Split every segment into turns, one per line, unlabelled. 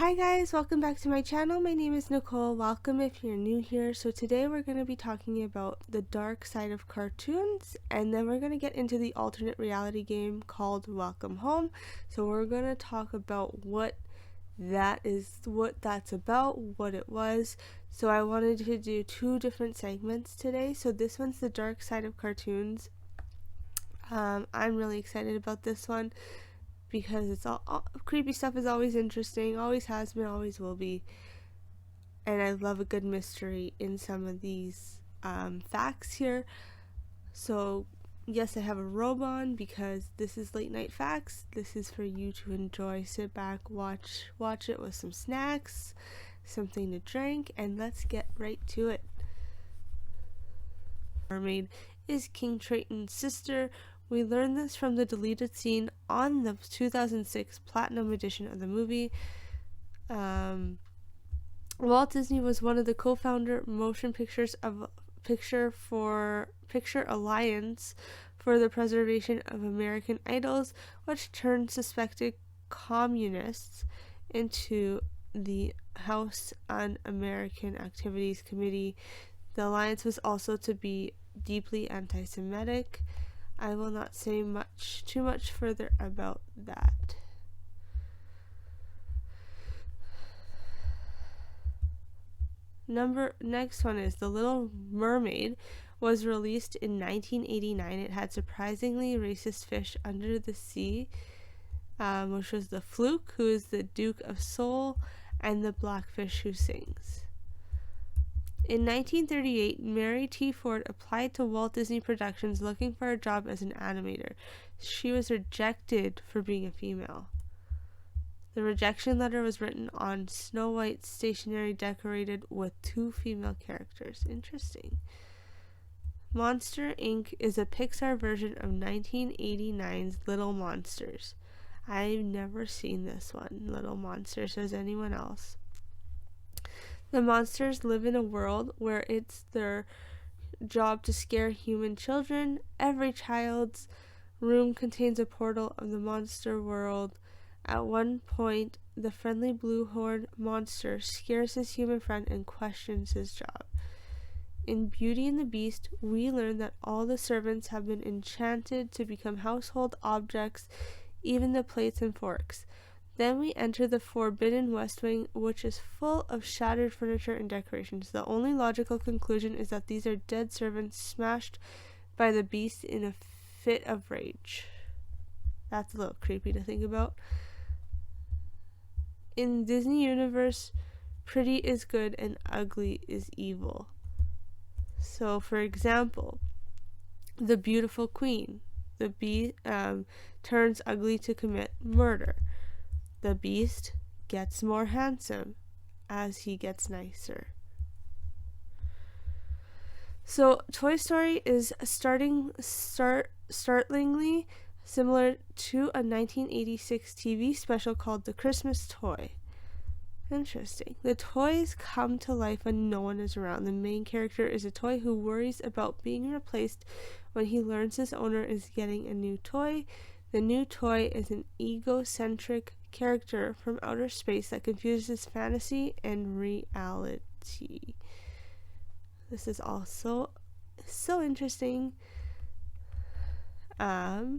Hi guys, welcome back to my channel. My name is Nicole. Welcome if you're new here. So today we're going to be talking about the dark side of cartoons, and then we're going to get into the alternate reality game called Welcome Home. So we're going to talk about what that's about, what it was. So I wanted to do two different segments today. So this one's the dark side of cartoons. I'm really excited about this one, because it's all creepy stuff is always interesting, always has been, always will be, and I love a good mystery in some of these facts here. So yes, I have a robe on because this is late night facts. This is for you to enjoy, sit back, watch it with some snacks, something to drink, and let's get right to it. Mermaid is King Triton's sister. We learned this from the deleted scene on the 2006 Platinum edition of the movie. Walt Disney was one of the co-founder motion pictures of Picture Alliance for the Preservation of American Idols, which turned suspected communists into the House Un-American Activities Committee. The alliance was also to be deeply anti-Semitic. I will not say too much further about that. Next one is The Little Mermaid was released in 1989. It had surprisingly racist fish under the sea, which was the Fluke, who is the Duke of Seoul, and the Blackfish, who sings. In 1938, Mary T. Ford applied to Walt Disney Productions looking for a job as an animator. She was rejected for being a female. The rejection letter was written on Snow White stationery decorated with two female characters. Interesting. Monster Inc. is a Pixar version of 1989's Little Monsters. I've never seen this one, Little Monsters. Has anyone else? The monsters live in a world where it's their job to scare human children. Every child's room contains a portal of the monster world. At one point, the friendly blue-horned monster scares his human friend and questions his job. In Beauty and the Beast, we learn that all the servants have been enchanted to become household objects, even the plates and forks. Then we enter the Forbidden West Wing, which is full of shattered furniture and decorations. The only logical conclusion is that these are dead servants smashed by the beast in a fit of rage. That's a little creepy to think about. In Disney Universe, pretty is good and ugly is evil. So, for example, the beautiful queen, turns ugly to commit murder. The Beast gets more handsome as he gets nicer. So Toy Story is startlingly similar to a 1986 TV special called The Christmas Toy. Interesting. The toys come to life when no one is around. The main character is a toy who worries about being replaced when he learns his owner is getting a new toy. The new toy is an egocentric character from outer space that confuses fantasy and reality. This is also so interesting. So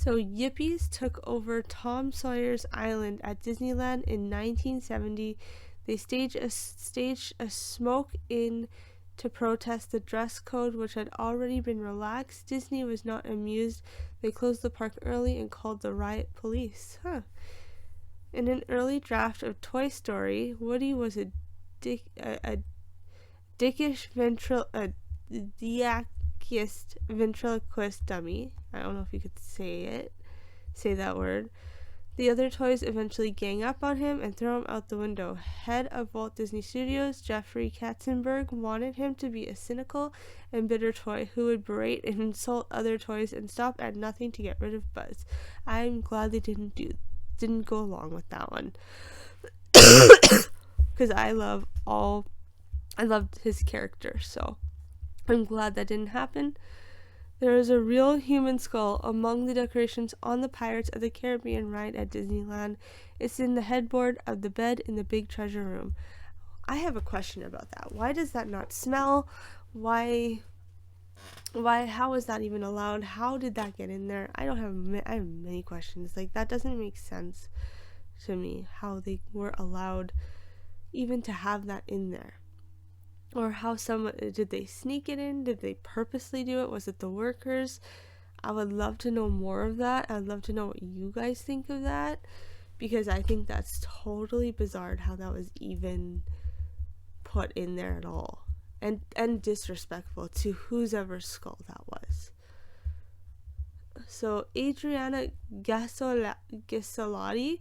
Yippies took over Tom Sawyer's Island at Disneyland in 1970. They staged a smoke-in to protest the dress code, which had already been relaxed. Disney was not amused. They closed the park early and called the riot police. In an early draft of Toy Story, Woody was a dickish ventriloquist dummy. I don't know if you could say that word. The other toys eventually gang up on him and throw him out the window. Head of Walt Disney Studios, Jeffrey Katzenberg, wanted him to be a cynical and bitter toy who would berate and insult other toys and stop at nothing to get rid of Buzz. I'm glad they didn't go along with that one. Because I loved his character, so I'm glad that didn't happen. There is a real human skull among the decorations on the Pirates of the Caribbean ride at Disneyland. It's in the headboard of the bed in the big treasure room. I have a question about that. Why does that not smell? Why, how is that even allowed? How did that get in there? I have many questions. Like, that doesn't make sense to me, how they were allowed even to have that in there. Or how did they sneak it in? Did they purposely do it? Was it the workers? I would love to know more of that. I'd love to know what you guys think of that, because I think that's totally bizarre how that was even put in there at all, and disrespectful to whoever's skull that was. So Adriana Gasolati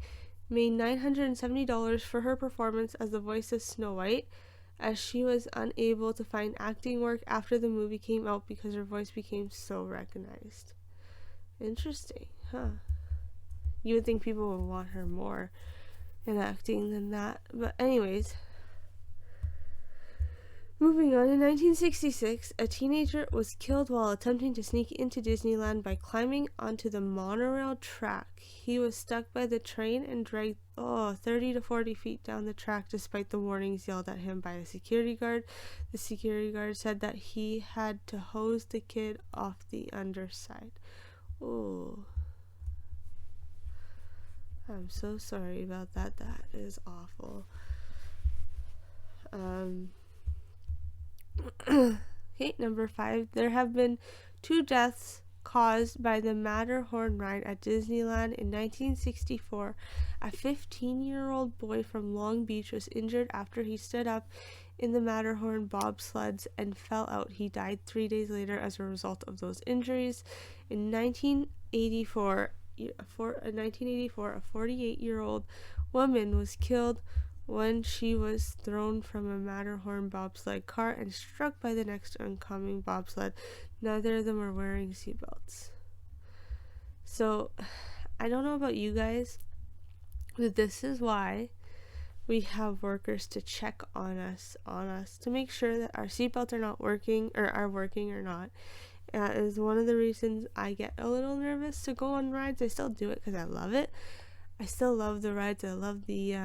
made $970 for her performance as the voice of Snow White, as she was unable to find acting work after the movie came out because her voice became so recognized. Interesting, huh? You would think people would want her more in acting than that. But anyways, moving on, in 1966, a teenager was killed while attempting to sneak into Disneyland by climbing onto the monorail track. He was stuck by the train and dragged 30 to 40 feet down the track despite the warnings yelled at him by a security guard. The security guard said that he had to hose the kid off the underside. Oh, I'm so sorry about that. That is awful. Okay, number 5. There have been 2 deaths caused by the Matterhorn ride at Disneyland. In 1964, a 15-year-old boy from Long Beach was injured after he stood up in the Matterhorn bobsleds and fell out. He died 3 days later as a result of those injuries. In 1984, a 48-year-old woman was killed when she was thrown from a Matterhorn bobsled car and struck by the next oncoming bobsled. Neither of them were wearing seatbelts. So, I don't know about you guys, but this is why we have workers to check on us to make sure that our seatbelts are not working, or are working or not. That is one of the reasons I get a little nervous to go on rides. I still do it because I love it. I still love the rides. I love the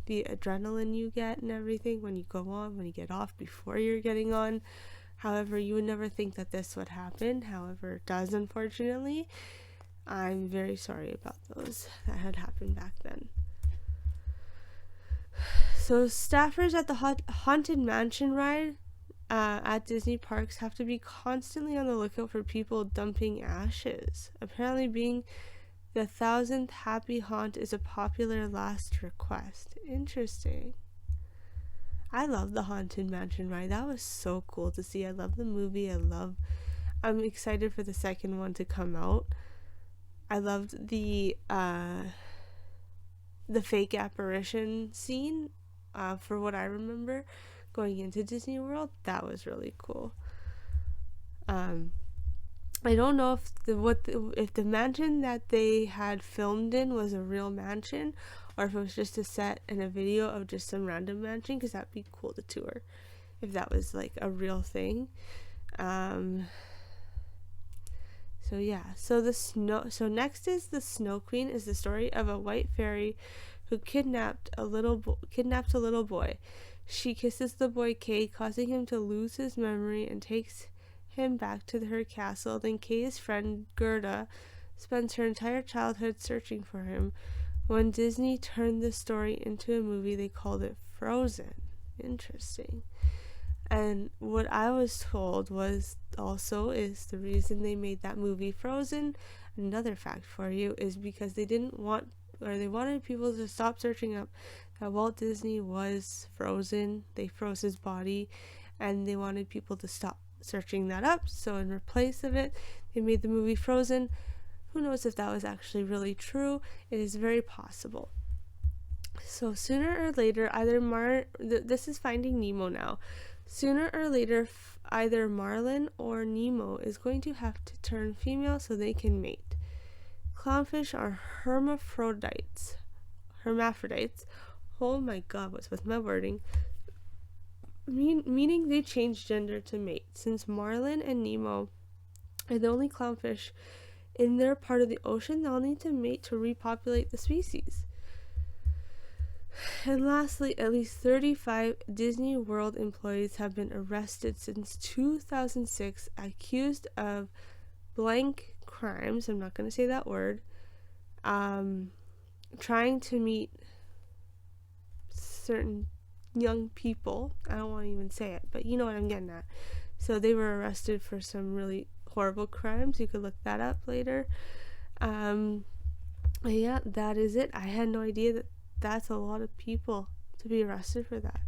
adrenaline you get and everything when you go on, when you get off, before you're getting on. However, you would never think that this would happen. However, it does, unfortunately. I'm very sorry about those that had happened back then. So staffers at the Haunted Mansion ride at Disney parks have to be constantly on the lookout for people dumping ashes. Apparently, being the 1,000th happy haunt is a popular last request. Interesting. I love the Haunted Mansion ride. That was so cool to see. I love the movie. I'm excited for the second one to come out. I loved the fake apparition scene, for what I remember, going into Disney World. That was really cool. I don't know if the mansion that they had filmed in was a real mansion, or if it was just a set and a video of just some random mansion, because that'd be cool to tour if that was like a real thing. So yeah, so next is the Snow Queen, is the story of a white fairy who kidnapped a little boy. She kisses the boy Kay, causing him to lose his memory, and takes him back to her castle. Then Kay's friend Gerda spends her entire childhood searching for him. When Disney turned the story into a movie, they called it Frozen. Interesting. And what I was told is the reason they made that movie Frozen. Another fact for you is because they wanted people to stop searching up that Walt Disney was frozen. They froze his body, and they wanted people to stop searching that up. So in place of it, they made the movie Frozen. Who knows if that was actually really true? It is very possible. So sooner or later, this is Finding Nemo now. Sooner or later, either Marlin or Nemo is going to have to turn female so they can mate. Clownfish are hermaphrodites. Oh my god, what's with my wording? Meaning they change gender to mate. Since Marlin and Nemo are the only clownfish in their part of the ocean. They'll need to mate to repopulate the species. And lastly, at least 35 Disney World employees have been arrested since 2006, accused of blank crimes. I'm not going to say that word. Trying to meet certain young people. I don't want to even say it, but you know what I'm getting at. So they were arrested for some really horrible crimes. You could look that up later. Yeah, that is it. I had no idea that that's a lot of people to be arrested for that.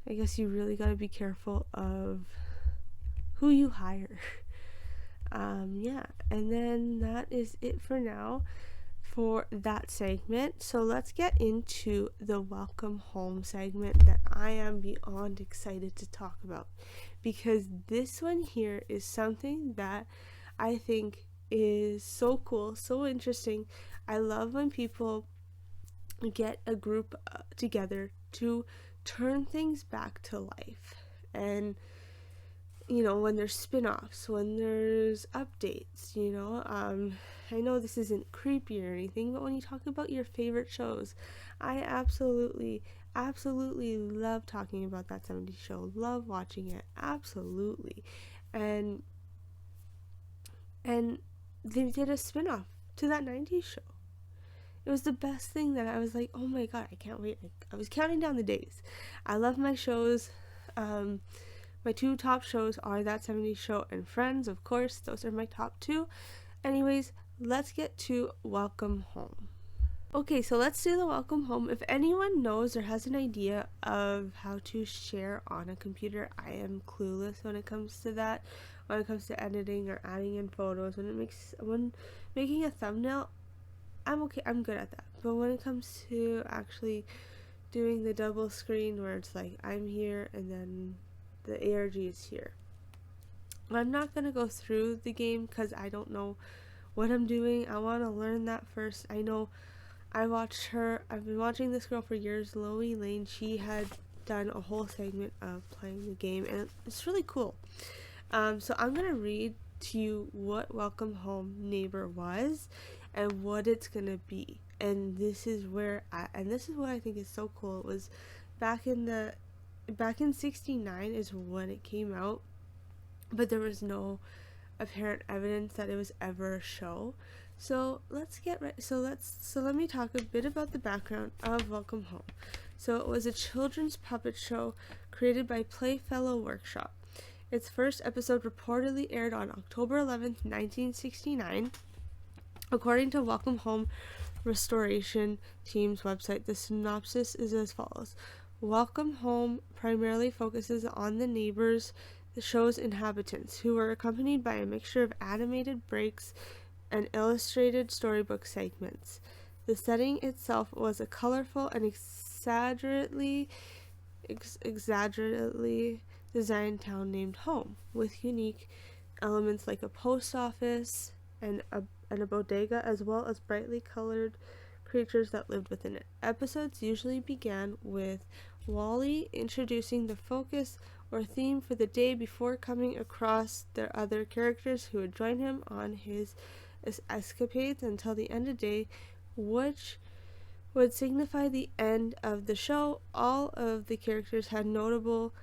I guess you really got to be careful of who you hire. Yeah, and then that is it for now for that segment. So let's get into the welcome home segment that I am beyond excited to talk about, because this one here is something that I think is so cool, so interesting. I love when people get a group together to turn things back to life. And you know, when there's spin-offs, when there's updates, you know, I know this isn't creepy or anything, but when you talk about your favorite shows, I absolutely love talking about that 70s show, love watching it, absolutely. And they did a spin-off to that 90s show. It was the best thing that I was like, oh my god, I can't wait. Like, I was counting down the days. I love my shows. My two top shows are That 70s Show and Friends, of course. Those are my top two. Anyways, let's get to Welcome Home. Okay, so let's do the Welcome Home. If anyone knows or has an idea of how to share on a computer, I am clueless when it comes to that. When it comes to editing or adding in photos, when making a thumbnail, I'm okay. I'm good at that. But when it comes to actually doing the double screen where it's like I'm here and then the ARG is here, I'm not going to go through the game because I don't know what I'm doing. I want to learn that first. I know I've been watching this girl for years, Loie Lane. She had done a whole segment of playing the game and it's really cool. So I'm going to read to you what Welcome Home Neighbor was and what it's going to be. And this is what I think is so cool. It was back in 69 is when it came out, but there was no apparent evidence that it was ever a show. So let me talk a bit about the background of Welcome Home. So it was a children's puppet show created by Playfellow Workshop. Its first episode reportedly aired on October 11th, 1969. According to Welcome Home Restoration Team's website, the synopsis is as follows. Welcome Home primarily focuses on the neighbors, the show's inhabitants, who were accompanied by a mixture of animated breaks and illustrated storybook segments. The setting itself was a colorful and exaggerately designed town named Home, with unique elements like a post office and a bodega, as well as brightly colored creatures that lived within it. Episodes usually began with Wally introducing the focus or theme for the day before coming across their other characters who would join him on his escapades until the end of the day, which would signify the end of the show. All of the characters had notable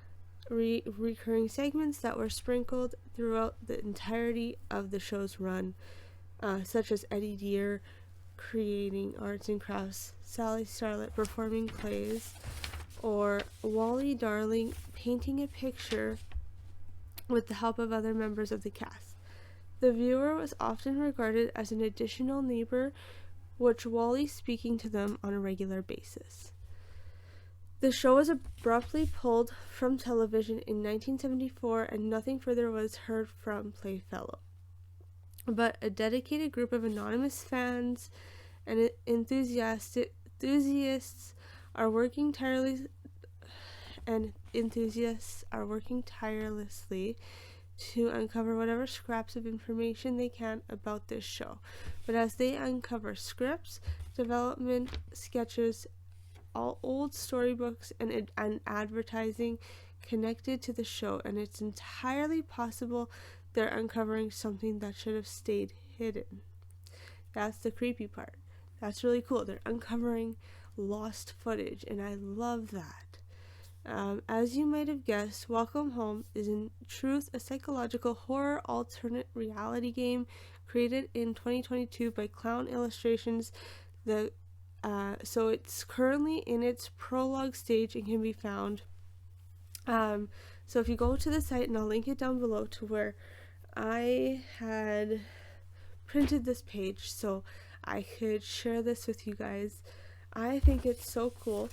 recurring segments that were sprinkled throughout the entirety of the show's run, such as Eddie Deer creating arts and crafts, Sally Starlet performing plays, or Wally Darling painting a picture with the help of other members of the cast. The viewer was often regarded as an additional neighbor, which Wally speaking to them on a regular basis. The show was abruptly pulled from television in 1974 and nothing further was heard from Playfellow. But a dedicated group of anonymous fans and enthusiasts are working tirelessly to uncover whatever scraps of information they can about this show. But as they uncover scripts, development sketches, all old storybooks, and advertising connected to the show, and it's entirely possible they're uncovering something that should have stayed hidden. That's the creepy part. That's really cool. They're uncovering lost footage, and I love that. As you might have guessed, Welcome Home is in truth a psychological horror alternate reality game created in 2022 by Clown Illustrations. So it's currently in its prologue stage and can be found. So if you go to the site, and I'll link it down below to where I had printed this page so I could share this with you guys. I think it's so cool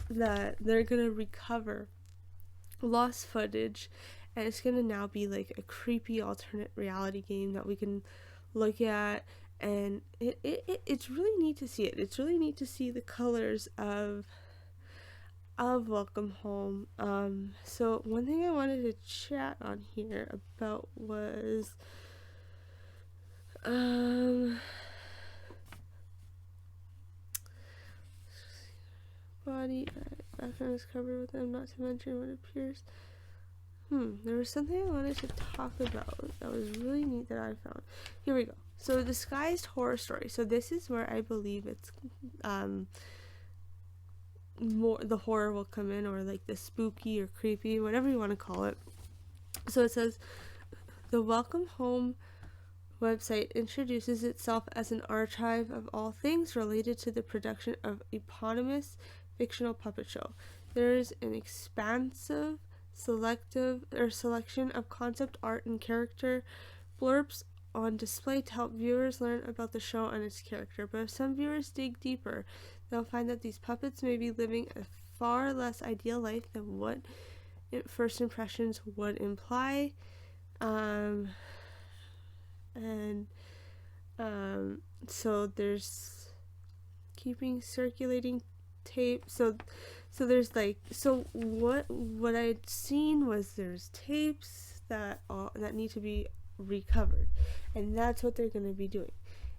that they're gonna recover lost footage, and it's gonna now be like a creepy alternate reality game that we can look at, and it's really neat to see it. It's really neat to see the colors of Welcome Home. So one thing I wanted to chat on here about was body background is covered with them, not to mention what appears. There was something I wanted to talk about that was really neat that I found. Here we go. So disguised horror story. So this is where I believe it's more the horror will come in, or like the spooky or creepy, whatever you want to call it. So it says the Welcome Home website introduces itself as an archive of all things related to the production of eponymous fictional puppet show. There is an expansive selection of concept art and character blurbs on display to help viewers learn about the show and its character. But if some viewers dig deeper, they'll find that these puppets may be living a far less ideal life than what first impressions would imply. So there's keeping circulating tape. So there's like, so what I'd seen was there's tapes that need to be recovered, and that's what they're going to be doing.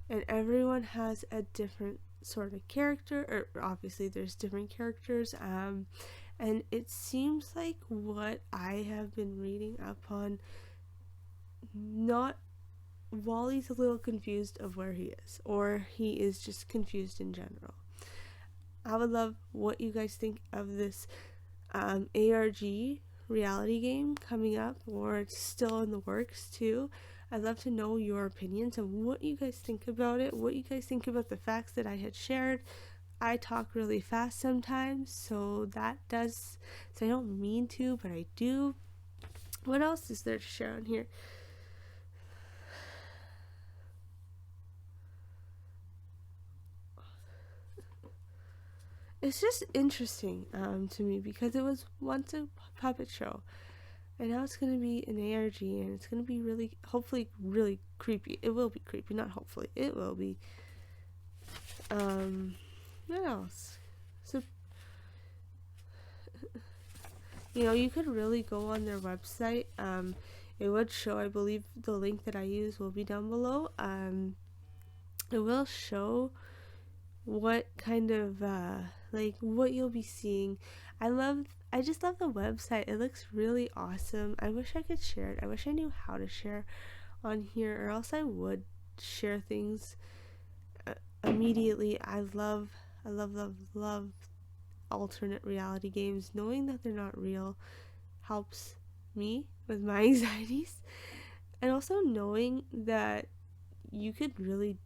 And everyone has a different sort of character, or obviously there's different characters, and it seems like what I have been reading up on, not Wally's a little confused of where he is, or he is just confused in general. I would love what you guys think of this ARG reality game coming up, or it's still in the works too. I'd love to know your opinions and what you guys think about it, what you guys think about the facts that I had shared. I talk really fast sometimes, so I don't mean to, but I do. What else is there to share on here? It's just interesting to me, because it was once a puppet show, and now it's going to be an ARG, and it's going to be really, hopefully, really creepy. It will be creepy, not hopefully. It will be. What else? So, you could really go on their website. It would show, I believe the link that I use will be down below. It will show what kind of what you'll be seeing. I just love the website. It looks really awesome. I wish I could share it. I wish I knew how to share on here, or else I would share things immediately. I love alternate reality games. Knowing that they're not real helps me with my anxieties, and also knowing that you could really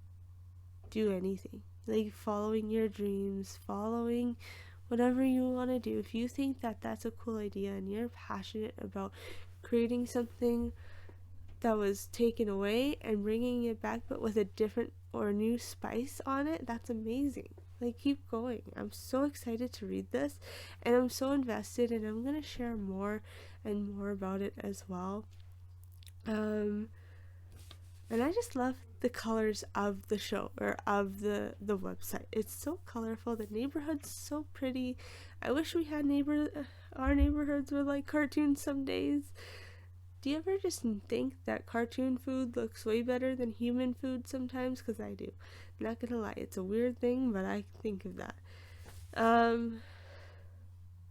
do anything, like following your dreams, following whatever you want to do. If you think that that's a cool idea and you're passionate about creating something that was taken away and bringing it back, but with a different or new spice on it, that's amazing. Like, keep going. I'm so excited to read this, and I'm so invested, and I'm gonna share more and more about it as well. And I just love the colors of the show, or of the website. It's so colorful. The neighborhood's so pretty. I wish we had our neighborhoods were like cartoons some days. Do you ever just think that cartoon food looks way better than human food sometimes? Because I do. I'm not gonna lie, it's a weird thing, but I think of that.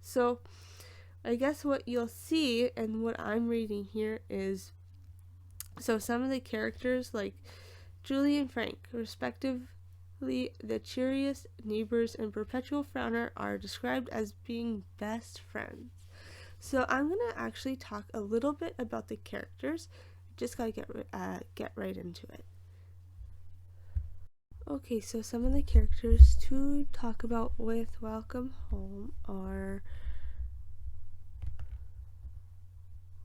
So I guess what you'll see, and what I'm reading here, is So some of the characters, like Julie and Frank, respectively, the cheeriest neighbors and perpetual frowner, are described as being best friends. So I'm gonna actually talk a little bit about the characters. Just gotta get right into it. Okay, so some of the characters to talk about with Welcome Home are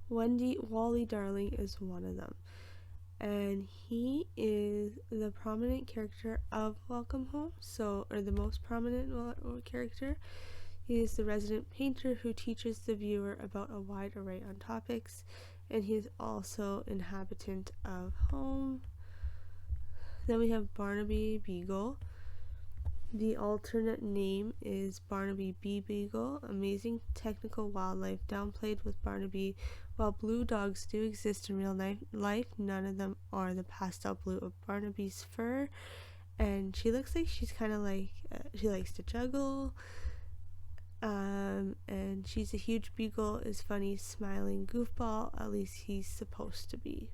Wally Darling is one of them, and he is the prominent character of Welcome Home, or the most prominent character. He is the resident painter who teaches the viewer about a wide array on topics, and he is also inhabitant of home. Then we have Barnaby Beagle. The alternate name is Barnaby B. Beagle. Amazing technical wildlife downplayed with Barnaby. While blue dogs do exist in real life, none of them are the pastel blue of Barnaby's fur. And she looks like she's kind of like, she likes to juggle. And she's a huge beagle, is funny, smiling goofball. At least he's supposed to be.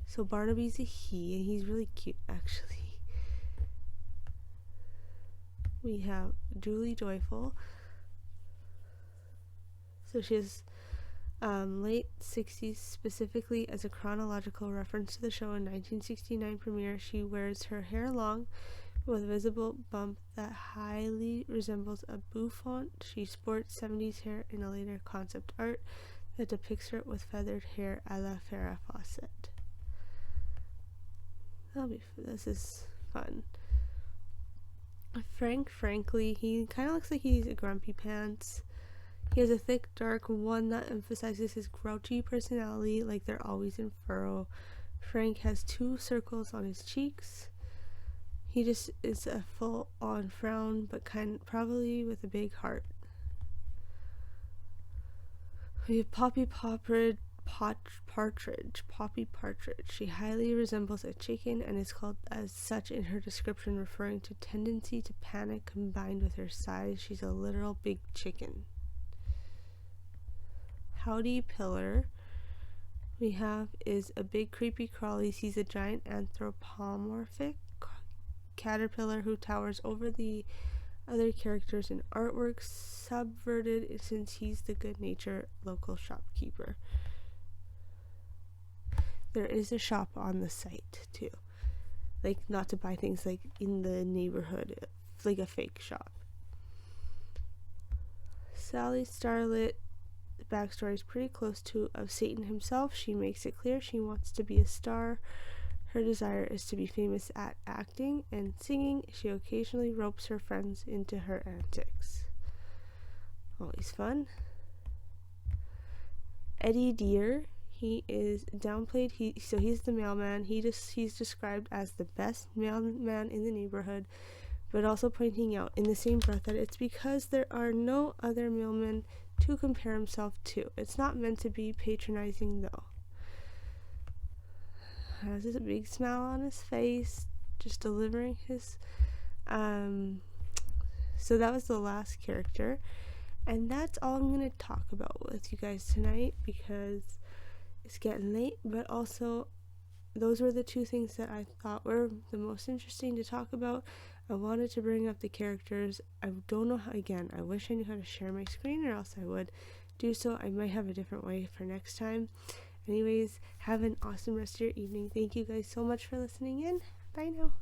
So Barnaby's a he, and he's really cute, actually. We have Julie Joyful. So she is late 60s, specifically as a chronological reference to the show in 1969 premiere. She wears her hair long with a visible bump that highly resembles a bouffant. She sports 70s hair in a later concept art that depicts her with feathered hair a la Farrah Fawcett. This is fun. Frankly, he kind of looks like he's a grumpy pants. He has a thick, dark one that emphasizes his grouchy personality, like they're always in furrow. Frank has 2 circles on his cheeks. He just is a full-on frown, but probably with a big heart. We have Poppy Partridge. She highly resembles a chicken and is called as such in her description, referring to tendency to panic combined with her size. She's a literal big chicken. Howdy Pillar is a big creepy crawly. He's a giant anthropomorphic caterpillar who towers over the other characters in artwork, subverted since he's the good-natured local shopkeeper. There is a shop on the site too, like not to buy things like in the neighborhood, like a fake shop. Sally Starlet, the backstory is pretty close to of Satan himself. She makes it clear she wants to be a star. Her desire is to be famous at acting and singing. She occasionally ropes her friends into her antics. Always fun. Eddie Deer. He is downplayed. He's the mailman. He's described as the best mailman in the neighborhood, but also pointing out in the same breath that it's because there are no other mailmen to compare himself to. It's not meant to be patronizing, though. Has this big smile on his face, just delivering his. So that was the last character, and that's all I'm gonna talk about with you guys tonight because it's getting late, but also those were the 2 things that I thought were the most interesting to talk about. I wanted to bring up the characters. I don't know how, again, I wish I knew how to share my screen, or else I would do so. I might have a different way for next time. Anyways, have an awesome rest of your evening. Thank you guys so much for listening in. Bye now.